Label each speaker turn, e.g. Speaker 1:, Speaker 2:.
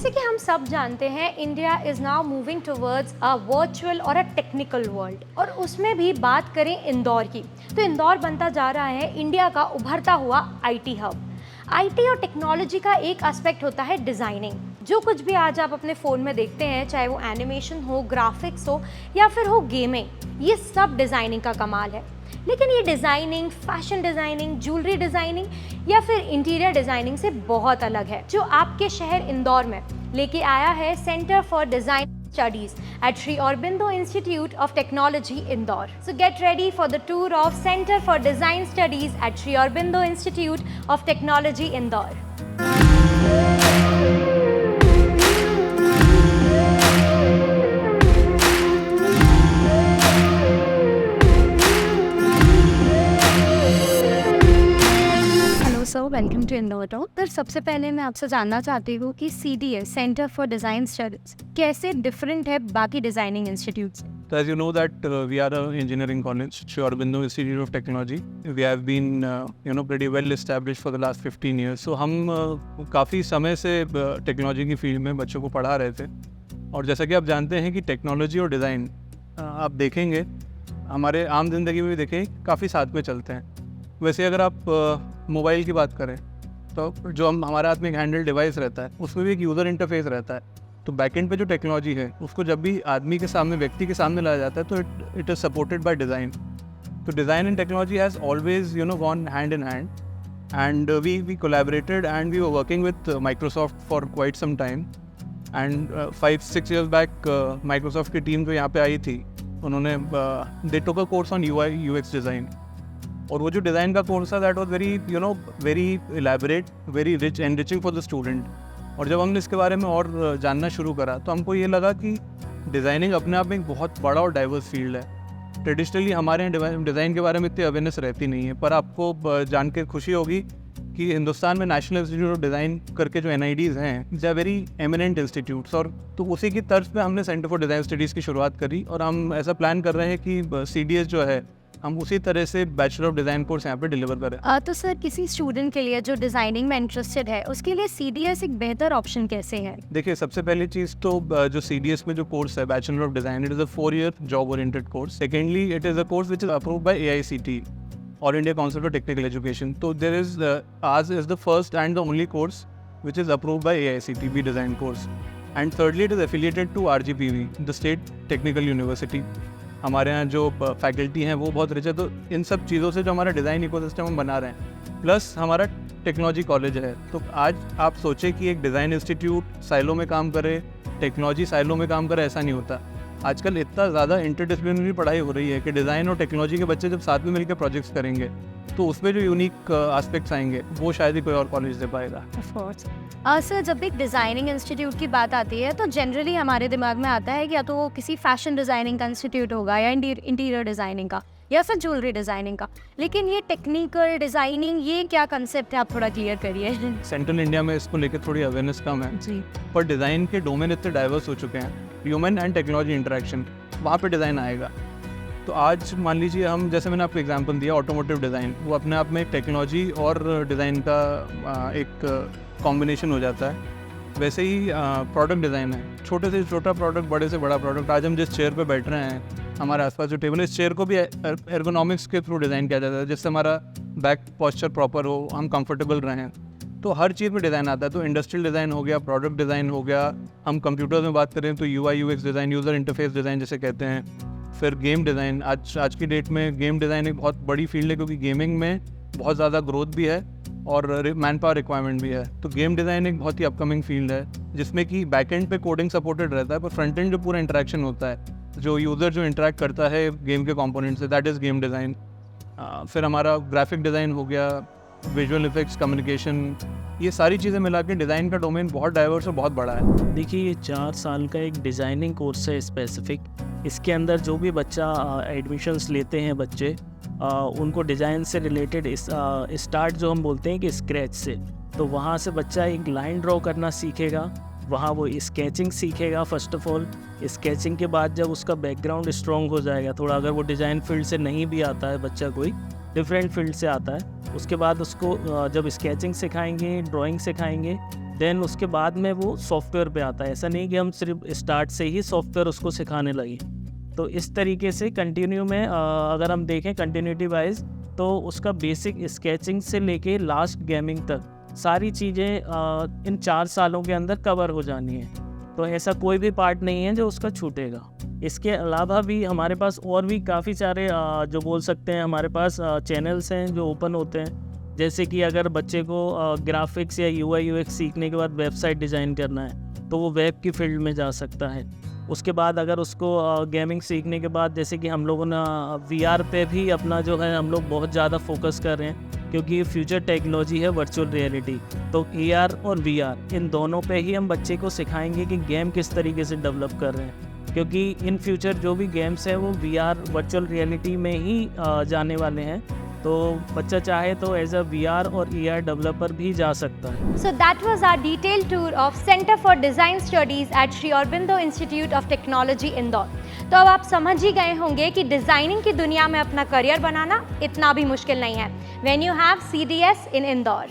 Speaker 1: जैसे कि हम सब जानते हैं, India is now moving towards a virtual और अ टेक्निकल वर्ल्ड, और उसमें भी बात करें इंदौर की, तो इंदौर बनता जा रहा है इंडिया का उभरता हुआ आईटी हब। आईटी और टेक्नोलॉजी का एक एस्पेक्ट होता है डिज़ाइनिंग। जो कुछ भी आज आप अपने फ़ोन में देखते हैं, चाहे वो एनिमेशन हो, ग्राफिक्स हो या फिर हो गेमिंग, ये सब डिज़ाइनिंग का कमाल है। लेकिन ये designing, fashion designing, jewellery designing या फिर इंटीरियर डिज़ाइनिंग से बहुत अलग है, जो आपके शहर इंदौर में लेके आया है centre for design studies at Sri Aurobindo Institute of Technology, Indore. So get ready for the tour of Center for Design Studies at Sri Aurobindo Institute of Technology, Indore.
Speaker 2: So welcome to Indore talk. Sir, सबसे पहले मैं आपसे जानना चाहती हूँ कि CDS centre for design studies कैसे different है बाकी डिज़ाइनिंग इंस्टीट्यूट से?
Speaker 3: So as you know that we are an engineering college, Sri Aurobindo Institute of Technology. We have been pretty well established for the last 15 years. So हम काफ़ी समय से technology की field में बच्चों को पढ़ा रहे थे। और जैसा कि आप जानते हैं कि टेक्नोलॉजी और डिज़ाइन आप देखेंगे हमारे आम जिंदगी में भी देखें काफ़ी साथ में चलते हैं। वैसे अगर आप मोबाइल की बात करें तो जो हमारे हाथ में एक हैंडल डिवाइस रहता है उसमें भी एक यूज़र इंटरफेस रहता है। तो बैकएंड पे जो टेक्नोलॉजी है उसको जब भी आदमी के सामने, व्यक्ति के सामने लाया जाता है तो it is supported by design. तो design and technology has always gone hand in hand, and we collaborated and we were working with Microsoft for quite some time. And 5-6 years back Microsoft की team जो यहाँ पे आई थी, उन्होंने they took a course on UI/UX design. और वो जो डिज़ाइन का कोर्स था that was very elaborate, very rich, enriching for the student. और जब हमने इसके बारे में और जानना शुरू करा तो हमको ये लगा कि डिज़ाइनिंग अपने आप में एक बहुत बड़ा और डाइवर्स फील्ड है। ट्रेडिशनली हमारे यहाँ डिज़ाइन के बारे में इतनी अवेयरनेस रहती नहीं है, पर आपको जान के खुशी होगी कि हिंदुस्तान में नेशनल इंस्टीट्यूट ऑफ डिज़ाइन करके जो NIDs हैं, they are very eminent institutes. और तो उसी की तर्ज पे हमने सेंटर फॉर डिज़ाइन स्टडीज़ की शुरुआत करी, और हम ऐसा प्लान कर रहे हैं कि CDS जो है हम उसी तरह से बैचलर ऑफ डिज़ाइन कोर्स यहाँ पे डिलीवर करें।
Speaker 2: तो सर, किसी स्टूडेंट के लिए जो डिज़ाइनिंग में इंटरेस्टेड है उसके लिए CDS एक बेहतर ऑप्शन कैसे है?
Speaker 3: देखिए, सबसे पहली चीज़ तो जो CDS में जो कोर्स है bachelor of design, it is a 4-year job oriented course. Secondly, it is a course which is approved by AICTE, all India council for technical education. तो देयर इज़ आज is the first and the only course which is approved by AICTE B design course. And thirdly, it is affiliated to RGPV, the state technical university. हमारे यहाँ जो faculty हैं वो बहुत rich है। तो इन सब चीज़ों से जो हमारा डिज़ाइन इकोसिस्टम हम बना रहे हैं, प्लस हमारा टेक्नोलॉजी कॉलेज है। तो आज आप सोचें कि एक डिज़ाइन इंस्टीट्यूट साइलो में काम करे, टेक्नोलॉजी साइलो में काम करे, ऐसा नहीं होता। आजकल इतना ज़्यादा इंटरडिसिप्लिनरी पढ़ाई हो रही है कि डिज़ाइन और टेक्नोलॉजी के बच्चे जब साथ में मिलकर प्रोजेक्ट्स करेंगे तो उसमें जो यूनिक एस्पेक्ट्स आएंगे वो शायद ही कोई और कॉलेज दे पाएगा।
Speaker 2: Of course. सर, जब एक डिज़ाइनिंग इंस्टीट्यूट की बात आती है तो जनरली हमारे दिमाग में आता है कि या तो वो किसी फैशन डिज़ाइनिंग का इंस्टीट्यूट होगा, या इंटीरियर डिज़ाइनिंग का, या फिर ज्वेलरी डिज़ाइनिंग का। लेकिन ये टेक्निकल डिज़ाइनिंग, ये क्या कंसेप्ट है, आप थोड़ा क्लियर करिए।
Speaker 3: सेंट्रल इंडिया में इसको लेकर थोड़ी अवेयरनेस कम है
Speaker 2: जी।
Speaker 3: पर डिज़ाइन के डोमेन इतने डाइवर्स हो चुके हैं, ह्यूमन एंड टेक्नोलॉजी इंटरेक्शन, वहाँ पे डिज़ाइन आएगा। तो आज मान लीजिए हम, जैसे मैंने आपको एग्जांपल दिया ऑटोमोटिव डिज़ाइन, वो अपने आप में एक टेक्नोलॉजी और डिज़ाइन का एक कॉम्बिनेशन हो जाता है। वैसे ही प्रोडक्ट डिज़ाइन है, छोटे से छोटा प्रोडक्ट, बड़े से बड़ा प्रोडक्ट। आज हम जिस चेयर पे बैठ रहे हैं, हमारे आसपास जो टेबल है, इस चेयर को भी एर्गोनॉमिक्स के थ्रू डिज़ाइन किया जाता है, जिससे हमारा बैक पोस्चर प्रॉपर हो, हम कंफर्टेबल रहें। तो हर चीज़ में डिज़ाइन आता है। तो इंडस्ट्रियल डिज़ाइन हो गया, प्रोडक्ट डिज़ाइन हो गया, हम कंप्यूटर्स में बात करें तो UI/UX design, user interface design जिसे कहते हैं। फिर गेम डिज़ाइन, आज की डेट में गेम डिज़ाइन एक बहुत बड़ी फील्ड है, क्योंकि गेमिंग में बहुत ज़्यादा ग्रोथ भी है और मैन पावर रिक्वायरमेंट भी है। तो गेम डिज़ाइन एक बहुत ही अपकमिंग फील्ड है, जिसमें कि बैकएंड पे कोडिंग सपोर्टेड रहता है, पर फ्रंट एंड जो पूरा इंटरेक्शन होता है, जो यूज़र जो इंटरेक्ट करता है गेम के कंपोनेंट से, दैट इज़ गेम डिज़ाइन। फिर हमारा ग्राफिक डिज़ाइन हो गया, विजुअल इफेक्ट्स, कम्युनिकेशन, ये सारी चीज़ें मिला के डिज़ाइन का डोमेन बहुत डाइवर्स और बहुत बड़ा है।
Speaker 4: देखिए, ये 4 साल का एक डिज़ाइनिंग कोर्स है स्पेसिफिक। इसके अंदर जो भी बच्चा एडमिशन्स लेते हैं बच्चे, उनको डिज़ाइन से रिलेटेड स्टार्ट जो हम बोलते हैं कि स्क्रैच से, तो वहाँ से बच्चा एक लाइन ड्रॉ करना सीखेगा। वहाँ वो स्केचिंग सीखेगा फर्स्ट ऑफ ऑल। स्केचिंग के बाद जब उसका बैकग्राउंड स्ट्रॉन्ग हो जाएगा थोड़ा, अगर वो डिज़ाइन फील्ड से नहीं भी आता है बच्चा, कोई डिफरेंट फील्ड से आता है, उसके बाद उसको जब स्केचिंग सिखाएंगे, ड्राइंग सिखाएंगे, देन उसके बाद में वो सॉफ्टवेयर पे आता है। ऐसा नहीं कि हम सिर्फ स्टार्ट से ही सॉफ्टवेयर उसको सिखाने लगे। तो इस तरीके से कंटिन्यू में अगर हम देखें कंटिन्यूटी वाइज, तो उसका बेसिक स्केचिंग से लेके लास्ट गेमिंग तक सारी चीज़ें इन 4 सालों के अंदर कवर हो जानी है। तो ऐसा कोई भी पार्ट नहीं है जो उसका छूटेगा। इसके अलावा भी हमारे पास और भी काफ़ी सारे जो बोल सकते हैं हमारे पास चैनल्स हैं जो ओपन होते हैं। जैसे कि अगर बच्चे को ग्राफिक्स या UI UX सीखने के बाद वेबसाइट डिज़ाइन करना है तो वो वेब की फील्ड में जा सकता है। उसके बाद अगर उसको गेमिंग सीखने के बाद, जैसे कि हम लोगों ने VR पे भी अपना जो है हम लोग बहुत ज़्यादा फोकस कर रहे हैं, क्योंकि ये फ्यूचर टेक्नोलॉजी है वर्चुअल रियलिटी। तो AR और VR इन दोनों पे ही हम बच्चे को सिखाएंगे कि गेम किस तरीके से डेवलप कर रहे हैं, क्योंकि इन फ्यूचर जो भी गेम्स हैं वो VR वर्चुअल रियलिटी में ही जाने वाले हैं। तो बच्चा चाहे तो एज अ VR और AR डेवलपर भी जा सकता है।
Speaker 1: So that was our detailed tour of Center for Design Studies at Sri Aurobindo Institute of Technology, Indore. तो अब आप समझ ही गए होंगे कि डिज़ाइनिंग की दुनिया में अपना करियर बनाना इतना भी मुश्किल नहीं है। When you have CDS in Indore.